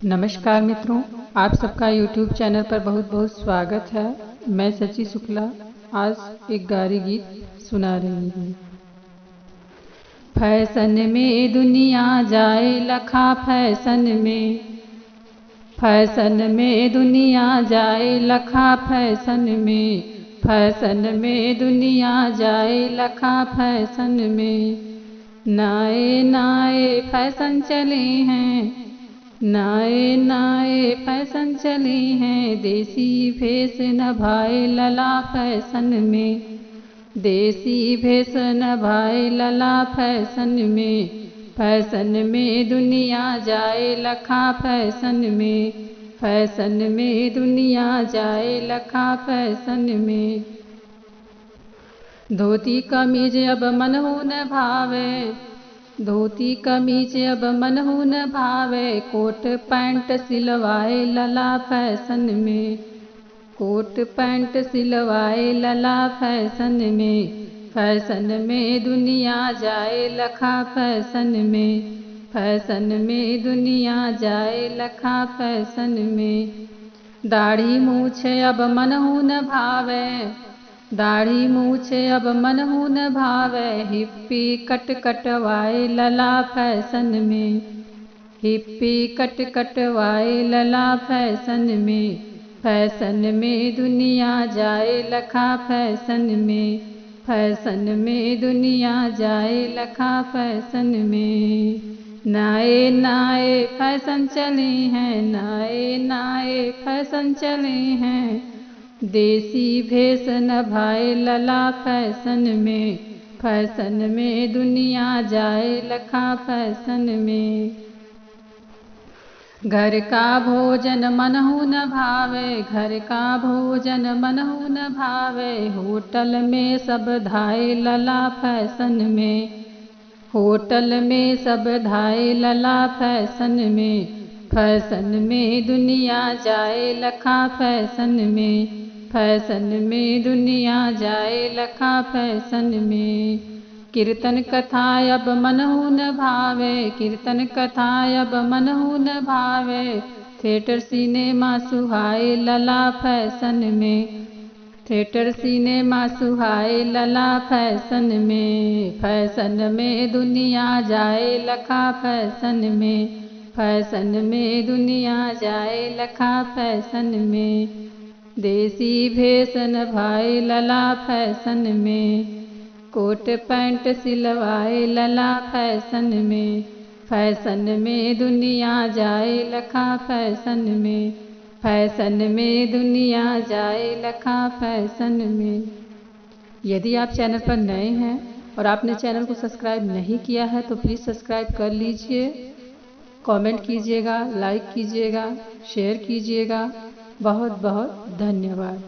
नमस्कार मित्रों, आप सबका YouTube चैनल पर बहुत बहुत स्वागत है। मैं सची शुक्ला आज एक गारी गीत सुना रही हूँ। फैशन में दुनिया जाए लखा, फैशन में दुनिया जाए लखा, फैशन में दुनिया जाए लखा, फैशन में नए नए फैशन चले हैं, नए नए फैशन चले हैं। देसी भेष नभाए लला, फैशन में देसी भेष नभाए लला, फैशन में दुनिया जाए लखा, फैशन में दुनिया जाए लखा, फैशन में धोती कमीज अब मनहु न भावे, धोती कमीज अब मनहु न भावे। कोट पैंट सिलवाए लला, फैशन में कोट पैंट सिलवाए लला, फैशन में दुनिया जाए लखा, फैशन में दुनिया जाए लखा, फैशन में दाढ़ी मूछ अब मनहु न भावे, दाढ़ी मूछ अब मनहु न भावे। हिप्पी कट कटवाए लला, फैशन में हिप्पी कट कटवाए लला, फैशन में दुनिया जाए लखा, फैशन में दुनिया जाए लखा, फैशन में नए नए फैशन चले हैं, नए नए फैशन चले हैं। देसी भेष नभाए लला, फैशन में दुनिया जाए लखा, फैशन में घर का भोजन मनहु न भावे, घर का भोजन मनहु न भावे। होटल में सब धाए लला, फैशन होटल में सब धाए लला, फैशन में दुनिया जाए लखा, फैशन में दुनिया जाए लखा, फैशन में कीर्तन कथा अब मनहु न भावे, कीर्तन कथा अब मनहु न भावे। थिएटर सिनेमा सुहाए लला, फैशन थिएटर सिनेमा सुहाए लला, फैशन में दुनिया जाए लखा, फैशन में दुनिया जाए लखा, फैशन में देसी भेष नभाए लला, फैशन में कोट पैंट सिलवाए लला, फैशन में दुनिया जाए लखा, फैशन में दुनिया जाए लखा, फैशन में यदि आप चैनल पर नए हैं और आपने चैनल को सब्सक्राइब नहीं किया है तो प्लीज़ सब्सक्राइब कर लीजिए। कमेंट कीजिएगा, लाइक कीजिएगा, शेयर कीजिएगा। बहुत बहुत धन्यवाद।